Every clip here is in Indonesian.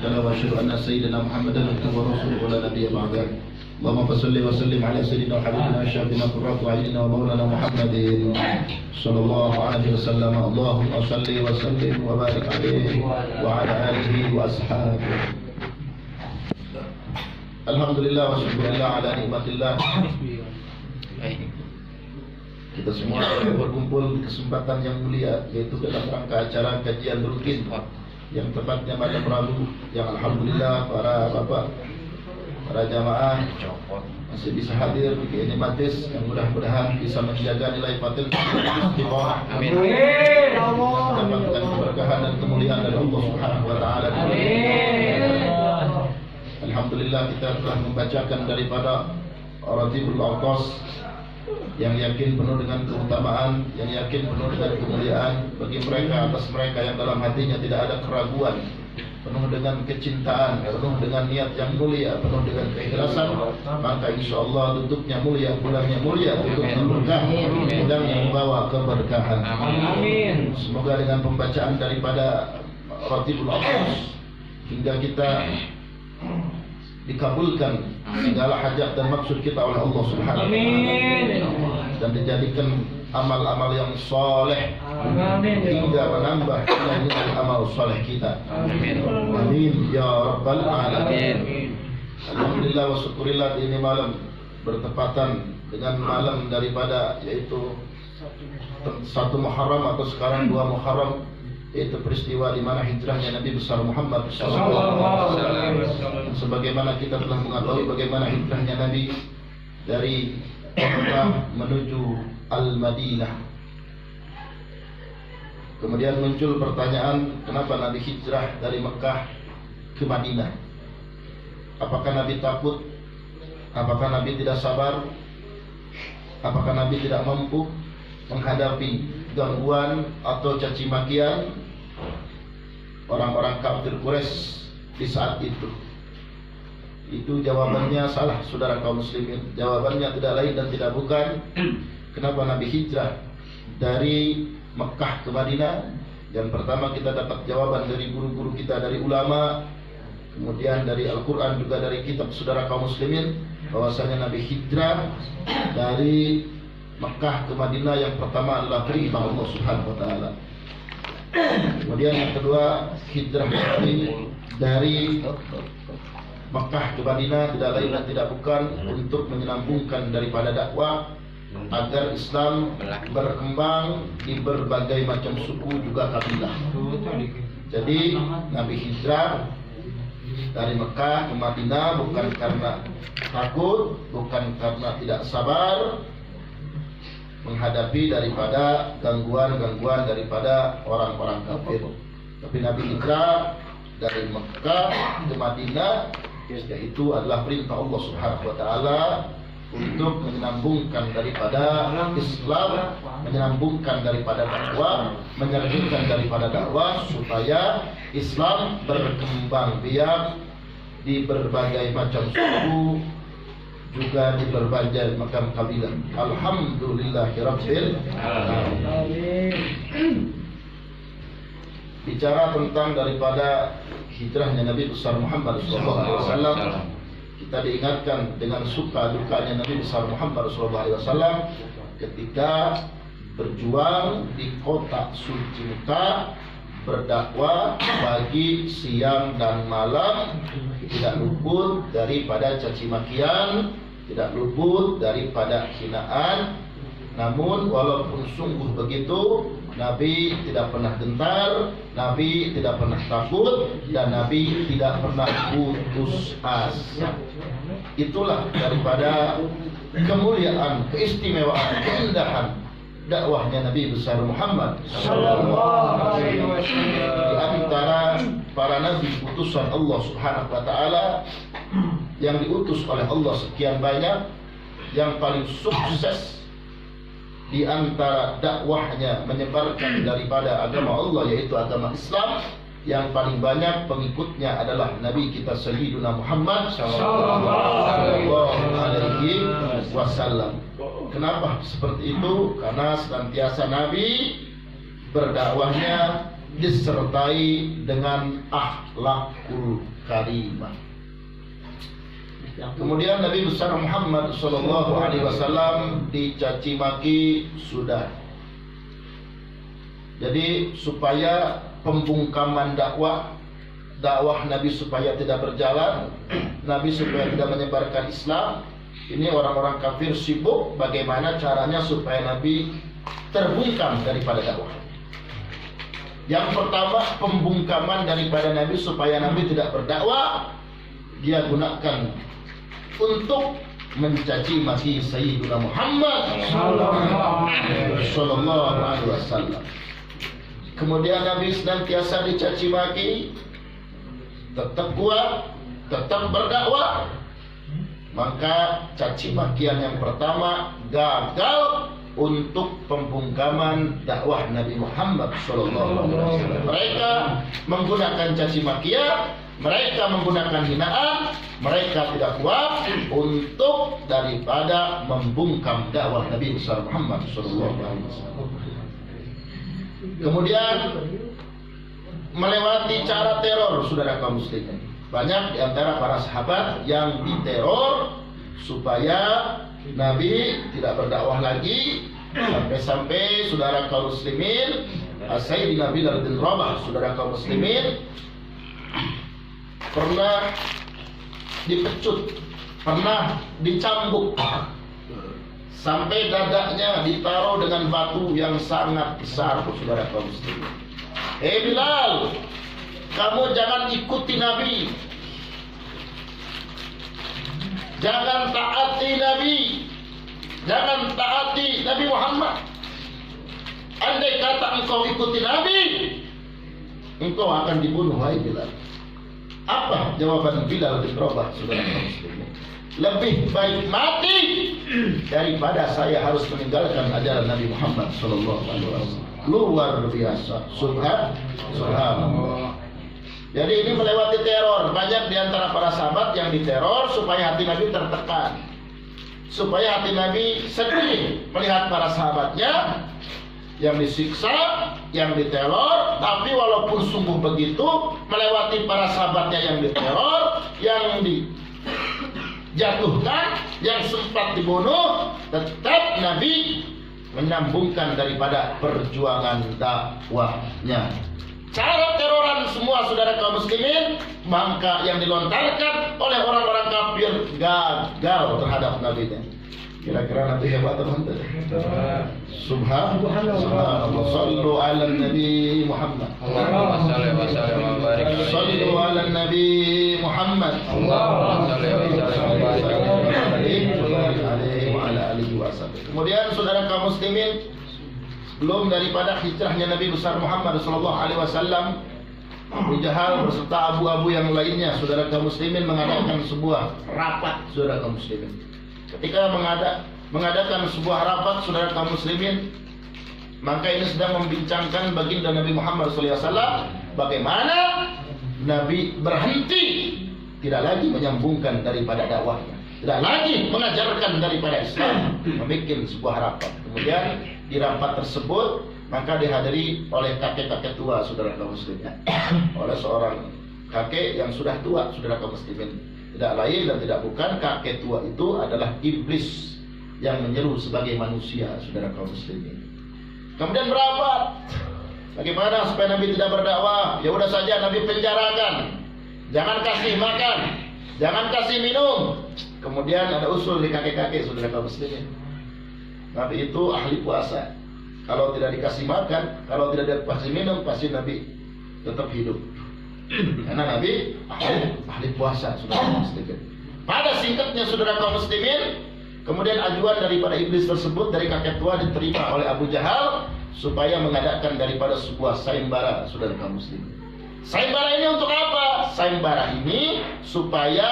له وأشهد أن سيدنا محمدا عبده ورسوله ولا نبي بعده. اللهم صل وسلم على سيدنا وحبيبنا وشافينا قرة أعيننا ومولانا محمد صلى الله عليه وسلم. اللهم صل وسلم وبارك عليه وعلى آله وأصحابه. Alhamdulillah wa syukurillah ala nikmatillah. Kita semua berkumpul di kesempatan yang mulia, yaitu dalam rangka acara kajian rutin yang tepatnya pada Rabu, yang alhamdulillah para bapak, para jamaah masih bisa hadir di ini majlis, yang mudah-mudahan bisa menjaga nilai batin istiqomah. Amin. Mendapatkan keberkahan dan kemuliaan dari Allah Subhanahu wa taala. Amin. Alhamdulillah kita telah membacakan daripada Ratibul Auqas yang yakin penuh dengan keutamaan, yang yakin penuh dengan kemuliaan bagi mereka, atas mereka yang dalam hatinya tidak ada keraguan, penuh dengan kecintaan, penuh dengan niat yang mulia, penuh dengan keikhlasan, maka insyaallah tutupnya mulia, pulangnya mulia, tutupnya berkah, pulangnya membawa keberkahan. Amin. Semoga dengan pembacaan daripada Ratibul Auqas hingga kita dikabulkan segala hajat dan maksud kita oleh Allah Subhanahu wa taala, dan dijadikan amal-amal yang soleh hingga menambah nilai amal soleh kita. Amin ya rabbal alamin. Alhamdulillah wa syukurillah, ini malam bertepatan dengan malam daripada yaitu 1 Muharram atau sekarang 2 Muharram, yaitu peristiwa di mana hijrahnya Nabi besar Muhammad sallallahu alaihi wasallam. Sebagaimana kita telah mengetahui bagaimana hijrahnya Nabi dari Mekah menuju Al-Madinah. Kemudian muncul pertanyaan, kenapa Nabi hijrah dari Mekah ke Madinah? Apakah Nabi takut? Apakah Nabi tidak sabar? Apakah Nabi tidak mampu menghadapi gangguan atau caci makian orang-orang kafir Quraisy di saat itu? Itu jawabannya salah, saudara kaum muslimin. Jawabannya tidak lain dan tidak bukan kenapa Nabi hijrah dari Mekah ke Madinah. Yang pertama, kita dapat jawaban dari guru-guru kita, dari ulama, kemudian dari Al-Quran, juga dari kitab saudara kaum muslimin, bahwasanya Nabi hijrah dari Mekah ke Madinah yang pertama adalah perintah Allah Subhanahu wa taala. Kemudian yang kedua, hijrah dari Mekah ke Madinah tidak lain dan tidak bukan untuk menyambungkan daripada dakwah agar Islam berkembang di berbagai macam suku juga kabilah. Jadi Nabi hijrah dari Mekah ke Madinah bukan karena takut, bukan karena tidak sabar menghadapi daripada gangguan-gangguan daripada orang-orang kafir. Tapi Nabi hijrah dari Mekah ke Madinah, yaitu adalah perintah Allah Subhanahu wa taala untuk menyambungkan daripada Islam, menyambungkan daripada dakwah, menyambungkan daripada dakwah supaya Islam berkembang biak di berbagai macam suku, juga di berbagai macam kabilah. Alhamdulillahirabbil alamin. Bicara tentang daripada hijrahnya Nabi besar Muhammad sallallahu alaihi wasallam, kita diingatkan dengan suka dukanya Nabi besar Muhammad sallallahu alaihi wasallam ketika berjuang di kota suci Mekah, berdakwah pagi, siang dan malam, tidak luput daripada caci makian, tidak luput daripada hinaan. Namun walaupun sungguh begitu, Nabi tidak pernah gentar, Nabi tidak pernah takut, dan Nabi tidak pernah putus asa. Itulah daripada kemuliaan, keistimewaan, keindahan dakwahnya Nabi besar Muhammad sallallahu alaihi wasallam. Di antara para nabi utusan Allah Subhanahu wa taala yang diutus oleh Allah sekian banyak, yang paling sukses di antara dakwahnya menyebarkan daripada agama Allah, yaitu agama Islam, yang paling banyak pengikutnya adalah Nabi kita Sayyiduna Muhammad sallallahu alaihi wasallam. Kenapa seperti itu? Karena senantiasa Nabi berdakwahnya disertai dengan akhlakul karimah. Kemudian Nabi besar Muhammad sallallahu alaihi wasallam dicaci maki sudah. Jadi supaya pembungkaman dakwah Nabi supaya tidak berjalan, Nabi supaya tidak menyebarkan Islam, ini orang-orang kafir sibuk bagaimana caranya supaya Nabi terbungkam daripada dakwah. Yang pertama, pembungkaman daripada Nabi supaya Nabi tidak berdakwah, dia gunakan untuk mencaci maki Sayyidina Muhammad sallallahu alaihi wasallam. Kemudian Nabi senantiasa dicaci maki, tetap kuat, tetap berdakwah. Maka caci makian yang pertama gagal untuk pembungkaman dakwah Nabi Muhammad sallallahu alaihi wasallam. Mereka menggunakan caci makian, mereka menggunakan hinaan, mereka tidak kuat untuk daripada membungkam dakwah Nabi besar Muhammad sallallahu alaihi wasallam. Kemudian melewati cara teror saudara kaum muslimin. Banyak di antara para sahabat yang diteror supaya Nabi tidak berdakwah lagi, sampai-sampai saudara kaum muslimin, Sayyidina Bilal bin Rabah, saudara kaum muslimin, pernah dipecut, pernah dicambuk, sampai dadanya ditaruh dengan batu yang sangat besar, saudara kaum muslimin. Bilal, kamu jangan ikuti Nabi, jangan taati Nabi, jangan taati Nabi Muhammad. Andai kata engkau ikuti Nabi, engkau akan dibunuh, wahai Bilal. Apa jawaban Bilal bin Rabah, saudara kaum muslimin? Lebih baik mati daripada saya harus meninggalkan ajaran Nabi Muhammad sallallahu alaihi wasallam. Luar biasa, subhanallah. Jadi ini melewati teror. Banyak di antara para sahabat yang diteror supaya hati Nabi tertekan, supaya hati Nabi sedih melihat para sahabatnya yang disiksa, yang diteror. Tapi walaupun sungguh begitu, melewati para sahabatnya yang diteror, yang dijatuhkan, yang sempat dibunuh, tetap Nabi menyambungkan daripada perjuangan dakwahnya. Cara teroran semua saudara kaum muslimin, maka yang dilontarkan oleh orang-orang kafir gagal terhadap Nabi. Kira-kira Nabi hebat atau tidak? Subhanallah. Sallu ala Nabi Muhammad. Allahumma salli wa sallim wa barik. Sallu ala Nabi Muhammad. Allahumma salli wa sallim wa barik. Kemudian saudara kaum muslimin, belum daripada hijrahnya Nabi besar Muhammad sallallahu alaihi wasallam, Abu Jahal beserta abu-abu yang lainnya, saudara kaum muslimin, mengadakan sebuah rapat, saudara kaum muslimin. Ketika mengadakan sebuah rapat, saudara kaum muslimin, maka ini sedang membincangkan baginda Nabi Muhammad sallallahu alaihi wasallam bagaimana Nabi berhenti, tidak lagi menyambungkan daripada dakwahnya, tidak lagi mengajarkan daripada Islam, membuat sebuah rapat. Kemudian di rapat tersebut maka dihadiri oleh kakek-kakek tua, saudara kaum muslimin, oleh seorang kakek yang sudah tua, saudara kaum muslimin. Tidak lain dan tidak bukan, kakek tua itu adalah iblis yang menyeru sebagai manusia, saudara kaum muslimin. Kemudian berapat, bagaimana supaya Nabi tidak berdakwah? Ya udah saja Nabi penjarakan, jangan kasih makan, jangan kasih minum. Kemudian ada usul di kakek-kakek, saudara kaum muslimin. Nabi itu ahli puasa. Kalau tidak dikasih makan, kalau tidak dikasih minum, pasti Nabi tetap hidup. Karena Nabi ahli puasa, saudara kaum muslimin. Pada singkatnya, saudara kaum muslimin, kemudian ajuan daripada iblis tersebut dari kakek tua diterima oleh Abu Jahal supaya mengadakan daripada sebuah sayembara, saudara kaum muslimin. Sayembara ini untuk apa? Sayembara ini supaya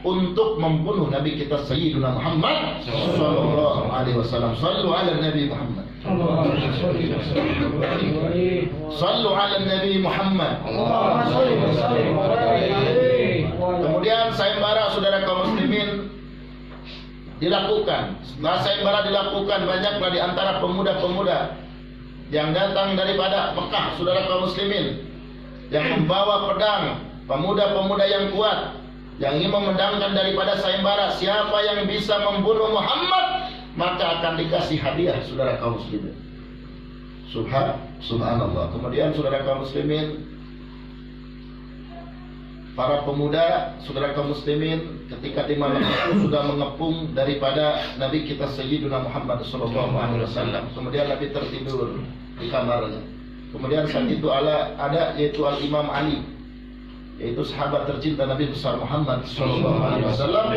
untuk membunuh Nabi kita Sayyidina Muhammad sallallahu alaihi wasallam. Sallu ala Nabi Muhammad. Sallu ala Nabi Muhammad. Kemudian sayembara, saudara kaum muslimin, dilakukan. Setelah sayembara dilakukan, banyaklah di antara pemuda-pemuda yang datang daripada Mekah, saudara kaum muslimin, yang membawa pedang, pemuda-pemuda yang kuat, yang ingin memendamkan daripada sayembara siapa yang bisa membunuh Muhammad, maka akan dikasih hadiah, saudara kaum muslimin. Subhanallah. Kemudian saudara kaum muslimin, para pemuda, saudara kaum muslimin, ketika di malam itu sudah mengepung daripada Nabi kita Sayyidina Muhammad SAW. Kemudian Nabi tertidur di kamarnya. Kemudian saat itu ada yaitu Al-Imam Ali, yaitu sahabat tercinta Nabi besar Muhammad SAW,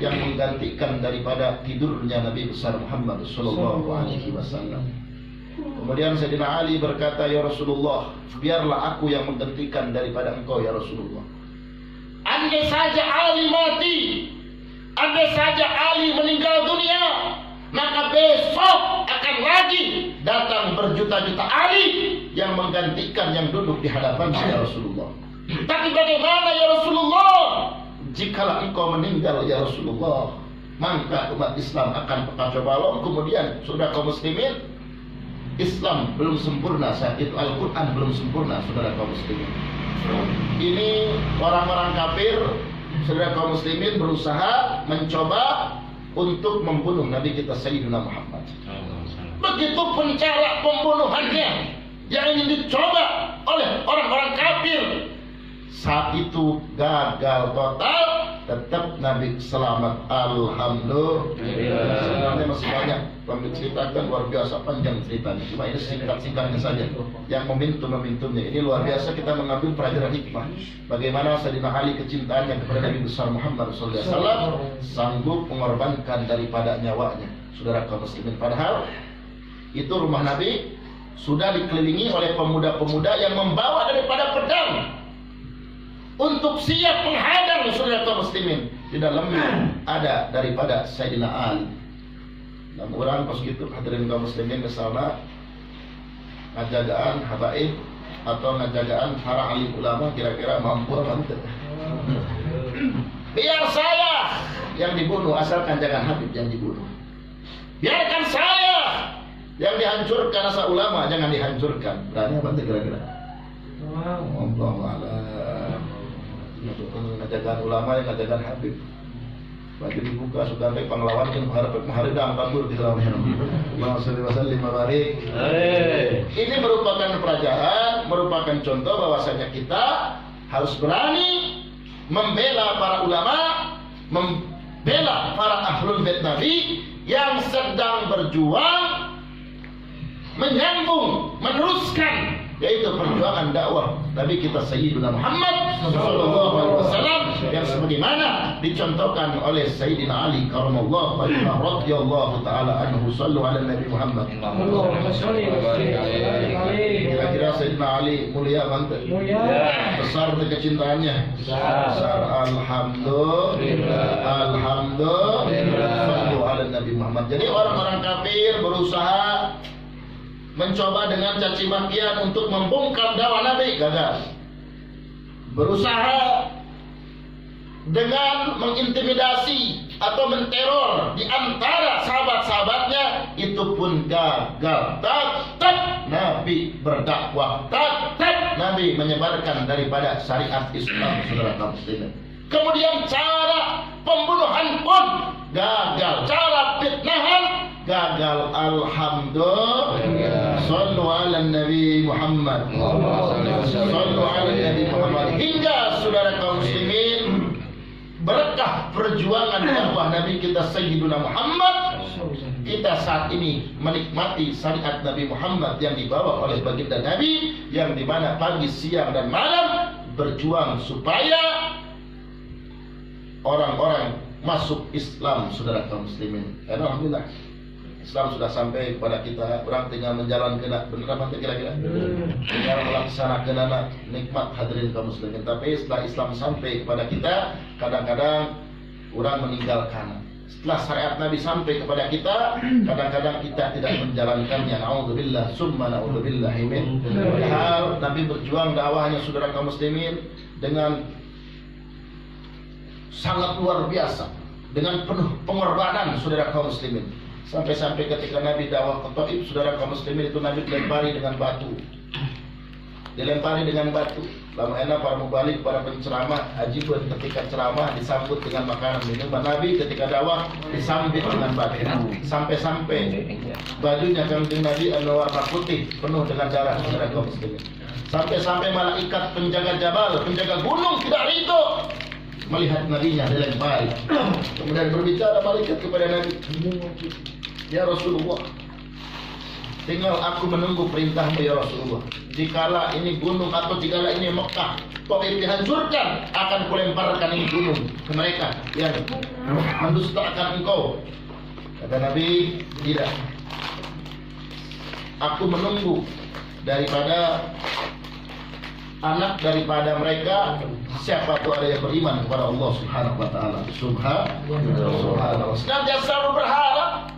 yang menggantikan daripada tidurnya Nabi besar Muhammad SAW. Kemudian Sayyidina Ali berkata, ya Rasulullah, biarlah aku yang menggantikan daripada engkau ya Rasulullah. Andai saja Ali mati, andai saja Ali meninggal dunia, maka besok akan lagi datang berjuta-juta Ali yang menggantikan yang duduk di hadapan ya Rasulullah. Tapi bagaimana ya Rasulullah? Jikalau engkau meninggal ya Rasulullah, maka umat Islam akan kacau balau. Kemudian saudara kaum muslimin, Islam belum sempurna saat itu, Al-Quran belum sempurna, saudara kaum muslimin. Ini orang-orang kafir, saudara kaum muslimin, berusaha mencoba untuk membunuh Nabi kita Sayyidina Muhammad. Begitupun cara pembunuhannya yang ingin dicoba oleh orang-orang kafir. Saat itu gagal total, tetap Nabi selamat, alhamdulillah. Sebenarnya masih banyak menceritakan, luar biasa panjang ceritanya. Cuma ini singkat-singkatnya saja. Yang momentumnya ini luar biasa, kita mengambil pelajaran hikmah. Bagaimana Sayyidina Ali kecintaannya kepada Nabi besar Muhammad SAW sanggup mengorbankan daripada nyawanya, saudara kaum muslimin. Padahal itu rumah Nabi sudah dikelilingi oleh pemuda-pemuda yang membawa daripada pedang untuk siap menghadang saudara kaum muslimin. Di dalamnya ada daripada Sayyidina Ali. 6 orang pas gitu, hadirin kaum muslimin, misalnya ngajagaan habaib atau ngajagaan para alim ulama, kira-kira mampu apa enggak? Biar saya yang dibunuh, asalkan jangan Habib yang dibunuh. Biarkan saya yang dihancurkan, asal ulama jangan dihancurkan. Berani apa enggak kira-kira? Allahu a'lam. Ngajagaan ulama yang ngajagaan Habib. Bagi dibuka sudah sampai penglawan yang mengharapkan kabur di dalamnya. Allahumma shalli wa sallim wa barik. Ini merupakan pelajaran, merupakan contoh bahwasanya kita harus berani membela para ulama, membela para ahlul bait Nabi yang sedang berjuang menyambung, meneruskan, yaitu perjuangan dakwah Nabi kita Sayyidina Muhammad SAW, yang sebagaimana dicontohkan oleh Sayyidina Ali karamallahu wajhahu radhiyallahu taala anhu. Shallu ala Nabi Muhammad. Kira-kira Sayyidina Ali mulia banget, mulia, besar kecintaannya, besar. Alhamdulillah, alhamdulillah. Shallu ala Nabi Muhammad. Jadi orang-orang kafir berusaha mencoba dengan caci makian untuk membungkam dakwah Nabi, gagal. Berusaha dengan mengintimidasi atau menteror di antara sahabat-sahabatnya, itu pun gagal. Tetap Nabi berdakwah, tetap Nabi menyebarkan daripada syariat Islam, saudara kaum muslimin. Kemudian cara pembunuhan pun gagal, cara fitnahan gagal. Alhamdulillah. Sallu ala Nabi Muhammad. Sallu ala Nabi Muhammad. Hingga saudara kaum muslimin, berkah perjuangan dakwah Nabi kita Sayyidina Muhammad, kita saat ini menikmati syariat Nabi Muhammad yang dibawa oleh baginda Nabi, yang dimana pagi, siang dan malam berjuang supaya orang-orang masuk Islam, saudara kaum muslimin. Alhamdulillah, Islam sudah sampai kepada kita. Orang tinggal menjalankan, benar apa kira-kira? Tinggal melaksanakan nikmat, hadirin kaum muslimin. Tapi setelah Islam sampai kepada kita, kadang-kadang orang meninggalkan. Setelah syariat Nabi sampai kepada kita, kadang-kadang kita tidak menjalankannya. Na'udzubillah, summa na'udzubillah min. Padahal Nabi berjuang dakwahnya, saudara kaum muslimin, dengan sangat luar biasa, dengan penuh pengorbanan, saudara kaum muslimin. Sampai-sampai ketika Nabi dakwah ke Taif, saudara kaum muslimin, itu Nabi dilempari dengan batu. Dilempari dengan batu. Lama enak para mubalik, para penceramah, ajibun ketika ceramah disambut dengan makanan minuman. Nabi ketika dakwah disambut dengan batu. Sampai-sampai bajunya kanjeng Nabi warna putih penuh dengan darah, saudara kaum muslimin. Sampai-sampai malaikat penjaga jabal, penjaga gunung tidak ridho melihat nabinya dilempari. Kemudian berbicara malaikat kepada Nabi, ya Rasulullah, tinggal aku menunggu perintahmu ya Rasulullah. Jikalau ini gunung atau jikalau ini Mekah Taif dihancurkan, akan kulemparkan ini gunung ke mereka yang mendustakan engkau. Kata Nabi, tidak. Aku menunggu daripada anak daripada mereka, siapa tuh ada yang beriman kepada Allah Subhanahu wa taala. Subhanallah. Senantiasa selalu berharap.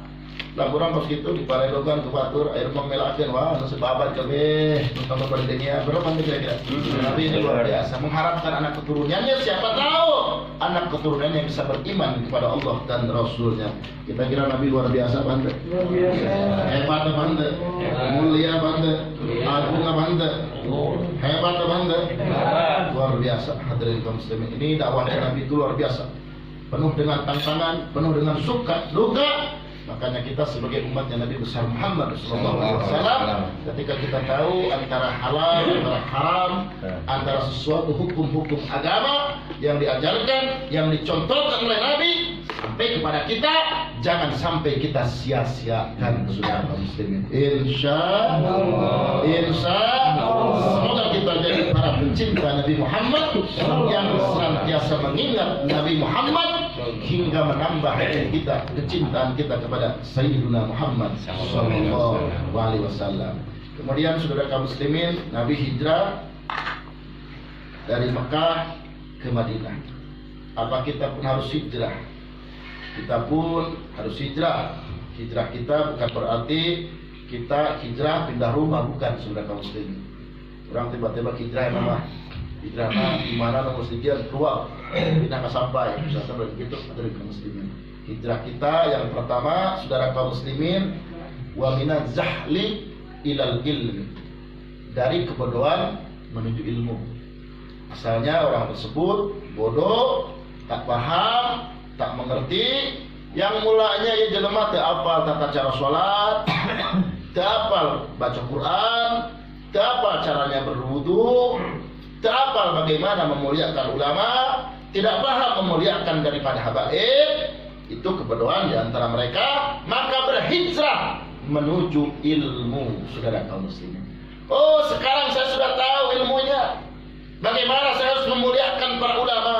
Lah kurang pas gitu di paredogan ke batur air memelakeun wah anu sebabat kabeh tentang berdenya berapa kira-kira. Tapi ini luar biasa mengharapkan anak keturunannya, siapa tahu anak keturunannya bisa beriman kepada Allah dan Rasulnya. Kita kira Nabi luar biasa bante. Luar biasa. Hebat bante. Mulia bante. Agung bante. Hebat bante. Luar biasa hadirin kaum muslimin. Ini dakwahnya Nabi itu luar biasa. Penuh dengan tantangan, penuh dengan suka, duka. Makanya kita sebagai umatnya Nabi besar Muhammad SAW, ketika kita tahu antara halal, antara haram, antara sesuatu hukum-hukum agama yang diajarkan, yang dicontohkan oleh Nabi sampai kepada kita, jangan sampai kita sia-siakan, saudara muslimin. Insya Allah. Semoga kita jadi para pencinta Nabi Muhammad yang senantiasa mengingat Nabi Muhammad hingga menambah kita kecintaan kita kepada Sayyidina Muhammad sallallahu alaihi wasallam. Kemudian saudara kaum muslimin, Nabi hijrah dari Mekah ke Madinah. Apa kita pun harus hijrah? Kita pun harus hijrah. Hijrah kita bukan berarti kita hijrah pindah rumah, bukan saudara kaum muslimin. Orang tiba-tiba hijrah nama hijrah di mana nomor sekian keluar pindah ke sampai misalkan begitu dari kaum muslimin. Hijrah kita yang pertama saudara kaum muslimin, wa minaz zahli ilal ilmi, dari kebodohan menuju ilmu. Asalnya orang tersebut bodoh, tak paham, tak mengerti, yang mulanya ya jelema teu apal tata cara salat, teu apal baca Quran, teu apal caranya berwudu, teu apal bagaimana memuliakan ulama, tidak paham memuliakan daripada habaib. Itu kebodohan di antara mereka, maka berhijrah menuju ilmu, saudara kaum muslimin. Oh, sekarang saya sudah tahu ilmunya. Bagaimana saya harus memuliakan para ulama,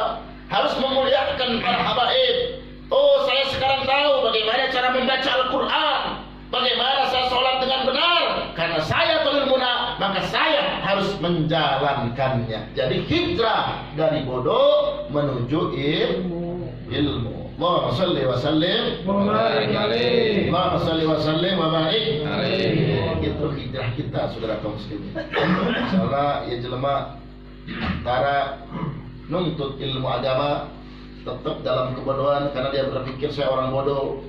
harus memuliakan para habaib. Oh, saya sekarang tahu bagaimana cara membaca Al-Quran, bagaimana saya sholat dengan benar. Karena saya tahu ilmunya, maka saya harus menjalankannya. Jadi hijrah dari bodoh menuju ilmu. Allahumma salli wa sallim wa barik alaihi. Allahumma salli wa sallim wa barik alaihi. Itu hijrah kita, saudara kaum muslimin. Insyaallah ya jelema antara nuntut ilmu agama tetap dalam kebodohan karena dia berpikir saya orang bodoh.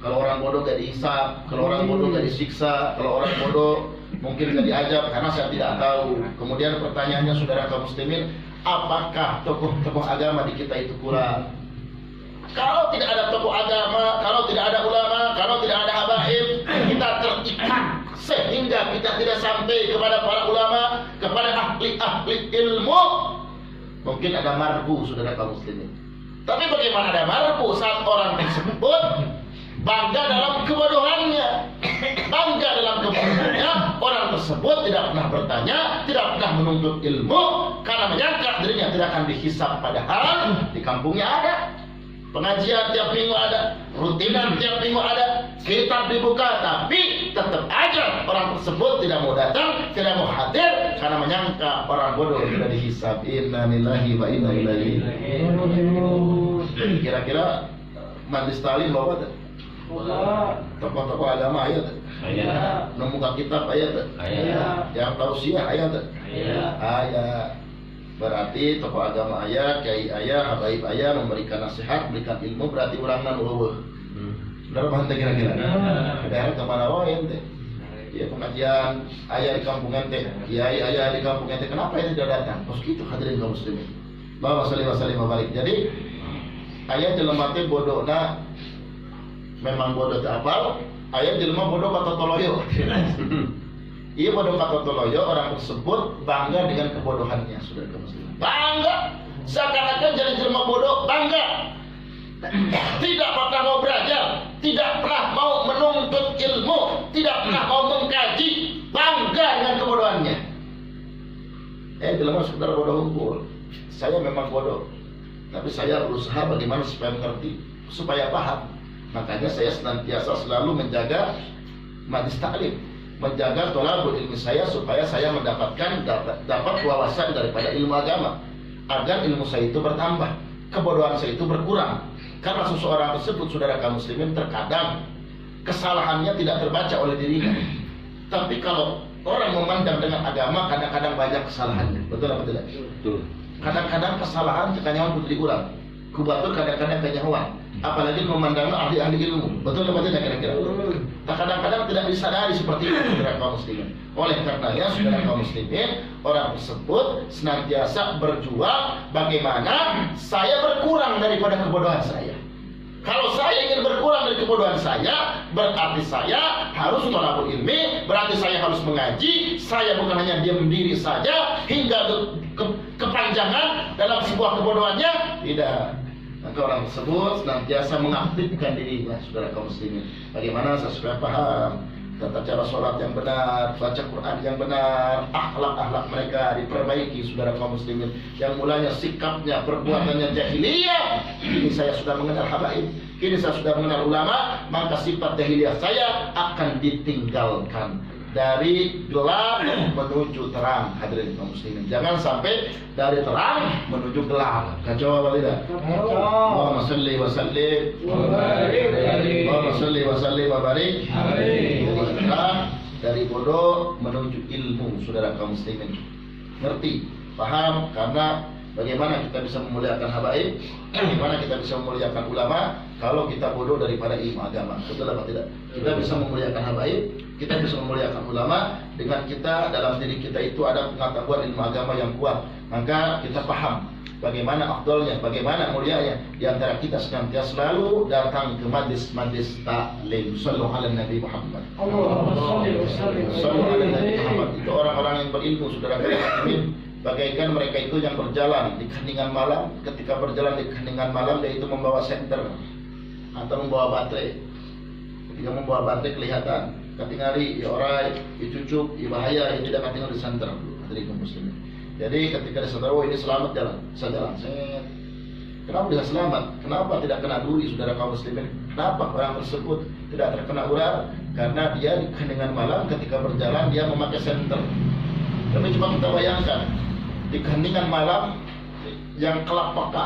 Kalau orang bodoh gak dihisab, kalau orang bodoh gak disiksa, kalau orang bodoh mungkin gak diajab karena saya tidak tahu. Kemudian pertanyaannya saudara kaum muslimin, apakah tokoh-tokoh agama di kita itu kurang? Kalau tidak ada tokoh agama, kalau tidak ada ulama, kalau tidak ada habaib, kita terikat sehingga kita tidak sampai kepada para ulama, kepada ahli-ahli ilmu. Mungkin ada marbu, saudara kaum muslimin. Tapi bagaimana ada marbu saat orang tersebut bangga dalam kebodohannya, bangga dalam kebodohannya, orang tersebut tidak pernah bertanya, tidak pernah menuntut ilmu karena menyangka dirinya tidak akan dihisab, padahal di kampungnya ada. Pengajian tiap minggu ada, rutinan tiap minggu ada, kitab dibuka, tapi tetap aja orang tersebut tidak mau datang, tidak mau hadir karena menyangka orang bodoh tidak dihisab. Inna lillahi wa inna ilaihi raji'un. Kira-kira Mandi Stalin bawa tak? Tokoh-tokoh agama ayat tak? Ayat. Memuka kitab ayat tak? Ayat. Yang tausiah ayat tak? Ayat. Berarti tokoh agama ayah, kiai ayah, habaib ayah memberikan nasihat, memberikan ilmu, berarti orang nan eueuh. Benar apa ente kira-kira? Daerah kemana wae ente? Ya pengajian ayah di kampung ente, kiai ayah di kampung ente, kenapa ente tidak datang? Terus gitu hadirin kaum muslimin. Allahumma sholli wa sallim wa barik. Jadi ayah jelema teh bodona memang bodoh teh apal, ayah jelema bodoh kata toloyo. Iya bodoh kata toloyo, orang tersebut bangga dengan kebodohannya, saudara kaum muslimin. Bangga, seakan-akan jadi jelema bodoh, bangga. Tidak pernah mau belajar, tidak pernah mau menuntut ilmu, tidak pernah mau mengkaji, bangga dengan kebodohannya. Jelema sekedar bodoh unggul. Saya memang bodoh, tapi saya berusaha bagaimana supaya mengerti, supaya paham. Makanya saya senantiasa selalu menjaga majlis taklim, menjaga thalabul ilmi saya supaya saya mendapatkan dapat wawasan daripada ilmu agama, agar ilmu saya itu bertambah, kebodohan saya itu berkurang. Karena seseorang tersebut, saudara kaum muslimin, terkadang kesalahannya tidak terbaca oleh dirinya. Tapi kalau orang memandang dengan agama, kadang-kadang banyak kesalahannya. Betul apa tidak? Betul. Kadang-kadang kesalahan kekanyawan putri kurang, kubatur kadang-kadang kenyawan. Apalagi memandang ahli-ahli ilmu. Betul apa tidak kira-kira? Kadang-kadang tidak disadari seperti itu, saudara kaum muslimin. Oleh karenanya, saudara kaum muslimin, orang tersebut senantiasa berjuang bagaimana saya berkurang daripada kebodohan saya. Kalau saya ingin berkurang dari kebodohan saya, berarti saya harus thalabul ilmi, berarti saya harus mengaji. Saya bukan hanya diam diri saja hingga kepanjangan dalam sebuah kebodohannya, tidak. Maka orang tersebut senantiasa mengaktifkan dirinya, saudara kaum muslimin. Bagaimana saya supaya paham tata cara sholat yang benar, baca Quran yang benar, akhlak-akhlak mereka diperbaiki, saudara kaum muslimin. Yang mulanya sikapnya, perbuatannya jahiliyah, kini saya sudah mengenal habaib, kini saya sudah mengenal ulama, maka sifat jahiliyah saya akan ditinggalkan. Dari gelap menuju terang, hadirin kaum muslimin. Jangan sampai dari terang menuju gelap. Kacau apa tidak? Allahumma sholli wa sallim wa barik. Allahumma sholli wa sallim wa barik. Dari bodoh menuju ilmu, saudara kaum muslimin. Ngerti, paham, karena bagaimana kita bisa memuliakan habaib, bagaimana kita bisa memuliakan ulama kalau kita bodoh daripada ilmu agama. Betul apa tidak? Kita bisa memuliakan habaib, kita bisa memuliakan ulama dengan kita dalam diri kita itu ada pengetahuan ilmu agama yang kuat. Maka kita paham bagaimana afdolnya, bagaimana mulianya di antara kita senantiasa selalu datang ke majlis-majlis taklim. Sallu ala Nabi Muhammad. Sallu ala Nabi Muhammad. Itu orang-orang yang berilmu, saudara muslimin. Bagaikan mereka itu yang berjalan di keheningan malam. Ketika berjalan di keheningan malam, dia itu membawa senter atau membawa baterai. Ketika membawa baterai kelihatan. Ketinggali, ya orai, ya cucuk, ya bahaya, ya tidak ketinggal di senter. Dari kaum muslimin. Jadi ketika di senter, oh ini selamat jalan, saya jalan. Kenapa tidak selamat? Kenapa tidak kena duri, saudara kaum muslimin? Kenapa orang tersebut tidak terkena ular? Karena dia di keheningan malam ketika berjalan dia memakai senter. Kami coba kita bayangkan di keheningan malam yang kelap peka.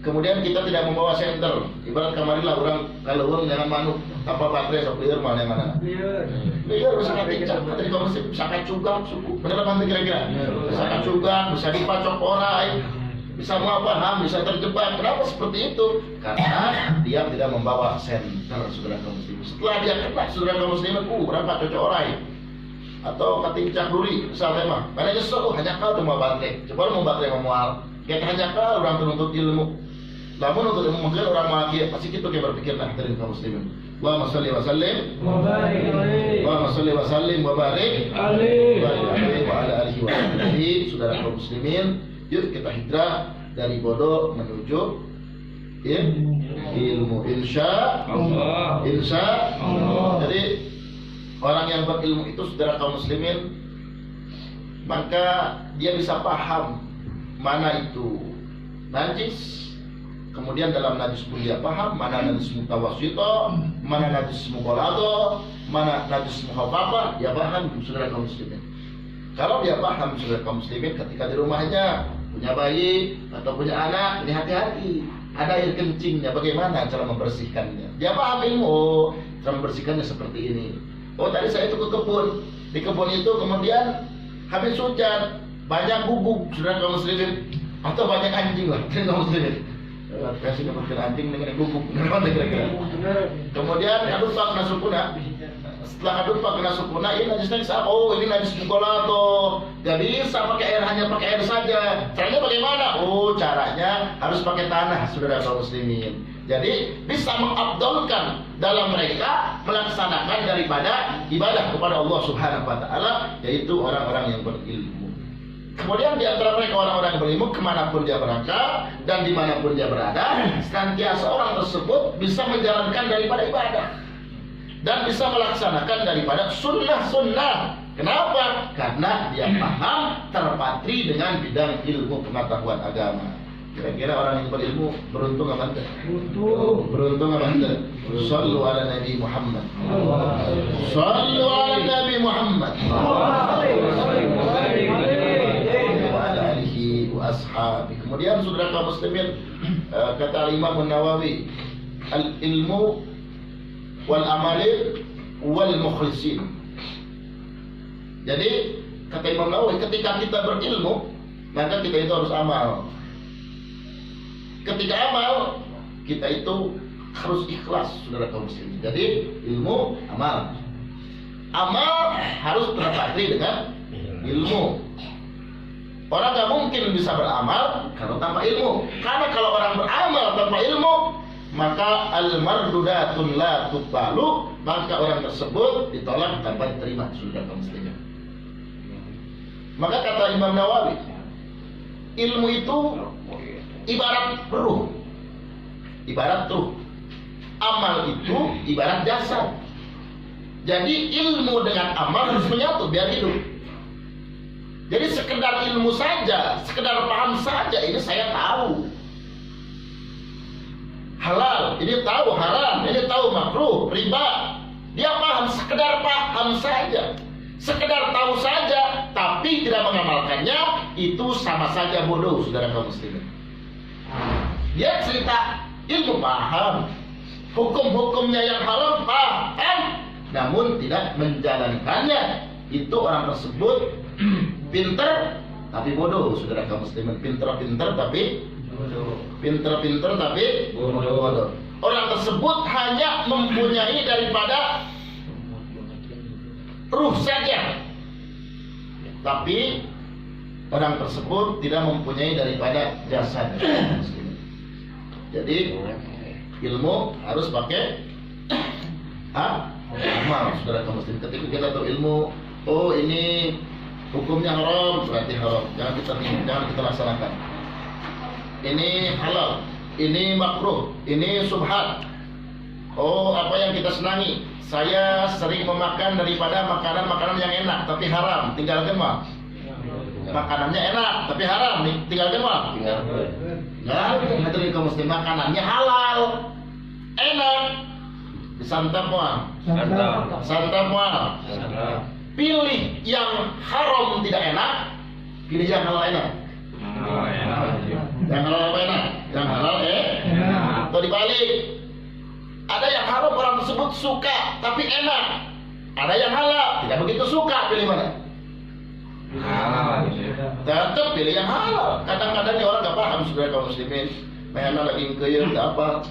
Kemudian kita tidak membawa senter. Ibarat kamarilah orang kalau orang jangan manuk tanpa baterai sok liar mana yang mana. Liar bisa kacang, tadi kamu bisa kacugak suku. Benar apa kira-kira? Bisa kacugak, bisa dipacok orai, bisa paham, bisa terjebak. Kenapa seperti itu? Karena dia tidak membawa senter, saudara kaum muslimin. Setelah dia kena, saudara kaum muslimin, berapa cocok orai atau katincak duri misalnya mah. Karena nyesel, hanya kau tuh mau baterai. Coba lu mau baterai memual. Kayak hanya kau orang menuntut ilmu. Namun untuk ilmu mungkin orang magia pasti kita kayak berpikir nah dari kaum muslimin. Allahumma sholli wa sallim wa barik alaihi. Allahumma sholli wa sallim wa barik alaihi wa ala alihi wa sahbihi. Saudara kaum muslimin, yuk kita hijrah dari bodoh menuju ilmu. Insya Allah. Insya Allah. Jadi orang yang berilmu itu, saudara kaum muslimin, maka dia bisa paham mana itu najis. Kemudian dalam najis pun dia paham mana najis mutawassito, mana najis mughalladho, mana najis mukhaffafa, dia paham, saudara kaum muslimin. Kalau dia paham, saudara kaum muslimin, ketika di rumahnya punya bayi atau punya anak, ini hati-hati. Ada air kencingnya, bagaimana cara membersihkannya? Dia paham ilmu, cara membersihkannya seperti ini. Oh tadi saya itu ke kebun, di kebun itu kemudian habis hujan, banyak guguk, saudara kaum muslimin, atau banyak anjing lah, saudara kaum muslimin. kasih kemudian anjing dengan guguk. Kira-kira. Kemudian adupak nasukuna. Setelah adupak nasukuna, ini najisnya disapa. Oh, ini najis mukola tuh. Gak bisa pakai air, hanya pakai air saja. Caranya bagaimana? Oh, caranya harus pakai tanah, saudara kaum muslimin. Jadi bisa mengabdolkan dalam mereka melaksanakan daripada ibadah kepada Allah Subhanahu wa taala, yaitu orang-orang yang berilmu. Kemudian di antara mereka orang-orang yang berilmu, kemanapun dia berangkat dan dimanapun dia berada, senantiasa orang tersebut bisa menjalankan daripada ibadah dan bisa melaksanakan daripada sunnah-sunnah. Kenapa? Karena dia paham, terpatri dengan bidang ilmu pengetahuan agama. Kira-kira orang yang berilmu beruntung apa enggak? Beruntung apa enggak? Shallu ala Nabi Muhammad. Shallu ala Nabi Muhammad. Wa ala alihi wa ashabi. Kemudian saudara kaum muslimin, kata Imam Nawawi, al-ilmu wal amali wal mukhlisin. Jadi kata Imam Nawawi, ketika kita berilmu, maka kita itu harus amal. Ketika amal, kita itu harus ikhlas, saudara kaum muslimin. Jadi ilmu, amal. Amal harus terpatri dengan ilmu. Orang gak mungkin bisa beramal kalau tanpa ilmu. Karena kalau orang beramal tanpa ilmu, maka al-mardudatun la tuqbalu, maka orang tersebut ditolak tanpa diterima, saudara kaum muslimin. Maka kata Imam Nawawi, ilmu itu ibarat ruh. Ibarat ruh. Amal itu ibarat jasad. Jadi ilmu dengan amal harus menyatu biar hidup. Jadi sekedar ilmu saja, sekedar paham saja, ini saya tahu halal, ini tahu haram, ini tahu makruh, riba. Dia paham, sekedar paham saja, sekedar tahu saja, tapi tidak mengamalkannya, itu sama saja bodoh, saudara kaum muslimin. Dia cerita ilmu paham, hukum-hukumnya yang halal paham, namun tidak menjalankannya, itu orang tersebut pinter tapi bodoh, saudara kaum muslimin. Pinter-pinter tapi bodoh. Pinter-pinter tapi bodoh. Orang tersebut hanya mempunyai daripada ruh saja, tapi orang tersebut tidak mempunyai daripada jasad. Jadi ilmu harus pakai amal, saudara kaum muslimin. Ketika kita tahu ilmu, oh ini hukumnya haram, berarti haram, jangan kita laksanakan. Ini halal, ini makruh, ini subhat. Oh, apa yang kita senangi? Saya sering memakan daripada makanan-makanan yang enak tapi haram, tinggalkan mah. Makanannya enak tapi haram, tinggalkan mah. Nah, hadirin kaum muslimin, makanannya halal, enak, disantap mah. Santap mah. Pilih yang haram tidak enak, pilih yang halal enak. Yang halal apa enak? Yang halal enak. Atau dibalik, ada yang haram orang tersebut suka tapi enak, ada yang halal tidak begitu suka, pilih mana? Halal. Tetap pilih yang halal. Kadang-kadang orang gak paham, saudara kaum muslimin. Mainan daging keyel apa?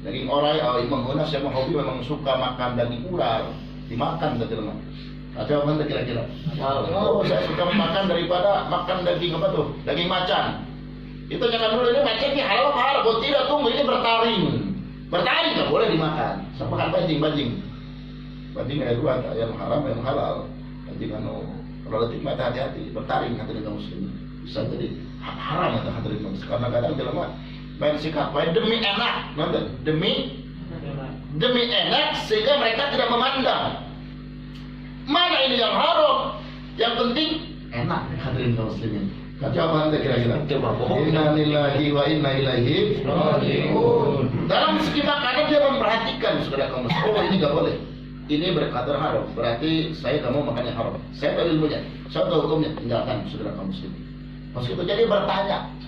Daging orai, Imam Huna saya hobi memang suka makan daging ular, dimakan tadi lemah. Ada apa kira-kira? Oh, saya suka makan daripada makan daging apa tuh? Daging macan. Itu jangan dulu, ini macan ini halal apa haram? Oh tidak, tunggu, ini bertaring. Bertaring nggak boleh dimakan. Sama makan bajing. Bajing ada dua, yang haram, yang halal. Bajing relatif mata hati-hati. Bertaring hati kaum muslimin. Bisa jadi haram atau hati kaum muslimin. Karena kadang jelema main sikap baik demi enak, nonton demi enak sehingga mereka tidak memandang mana ini yang haram, yang penting enak. Hadirin kaum muslimin, jawaban anda kira-kira inna lillahi wa inna ilaihi raji'un. Dalam segi makanan dia memperhatikan, saudara kaum muslimin. Oh, ini gak boleh, ini berkadar haram, berarti saya gak mau makan yang haram. Saya tahu ilmunya, saya tahu hukumnya, tinggalkan, saudara kaum muslimin. Pas itu jadi bertanya.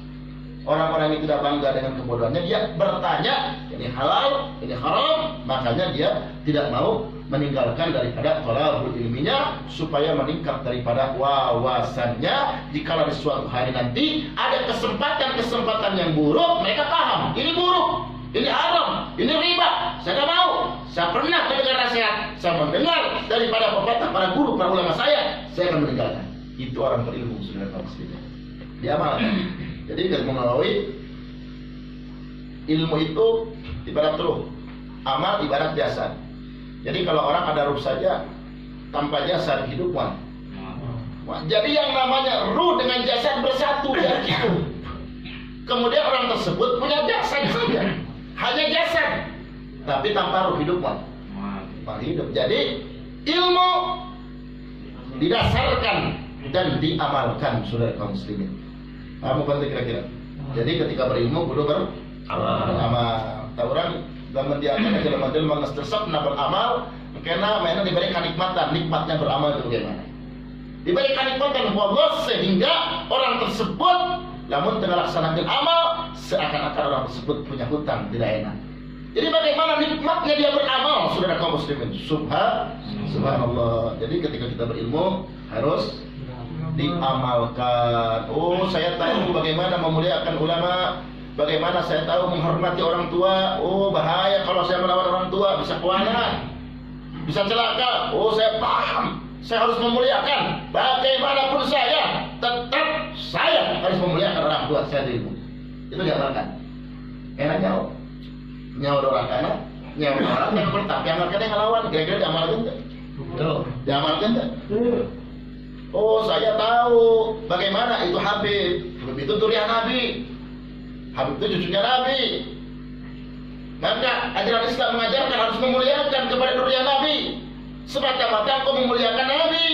Orang-orang yang tidak bangga dengan kebodohannya, dia bertanya, ini halal, ini haram, makanya dia tidak mau meninggalkan daripada thalabul ilminya supaya meningkat daripada wawasannya. Jika di suatu hari nanti ada kesempatan yang buruk, mereka paham. ini buruk, ini haram, ini riba, saya nggak mau. Saya pernah mendengar nasihat, saya mendengar daripada pepatah para guru, para ulama saya akan meninggalkan. Itu orang berilmu, saudara kaum muslimin. Diamalkan. Jadi dari melalui ilmu itu ibarat ruh, amal ibarat jasad. Jadi kalau orang ada ruh saja tanpa jasad hidup wah. Jadi yang namanya ruh dengan jasad bersatu ya gitu. Kemudian orang tersebut punya jasad saja, hanya jasad, tapi tanpa ruh hidup wah. Hidup. Jadi ilmu didasarkan dan diamalkan, saudara kaum muslimin. Apa penting kira-kira? Jadi ketika berilmu kudu beramal. Tahu orang zaman dia akan jelema-jelema mangas tersep na beramal, karena mainan diberi kenikmatan, nikmatnya beramal itu bagaimana? Diberi kenikmatan Allah sehingga orang tersebut namun tengah laksanakan amal seakan-akan orang tersebut punya hutang tidak enak. Jadi bagaimana nikmatnya dia beramal, saudara kaum muslimin? Subhanallah. Jadi ketika kita berilmu harus diamalkan. Oh, saya tahu bagaimana memuliakan ulama, bagaimana saya tahu menghormati orang tua. Oh, bahaya kalau saya melawan orang tua, bisa kualat, bisa celaka. Oh, saya paham, saya harus memuliakan. Bagaimanapun saya, tetap saya harus memuliakan orang tua saya ilmu. Itu diamalkan. Enaknya nyawa orang kana, nyawa orang yang bertapa yang amalkan yang ngelawan. Kira-kira diamalkan enggak? Betul. Diamalkan enggak? Oh, saya tahu bagaimana itu Habib. Habib itu durian Nabi. Habib itu cucunya Nabi. Maka ajaran Islam mengajarkan harus memuliakan kepada durian Nabi. Semata-mata kau memuliakan Nabi.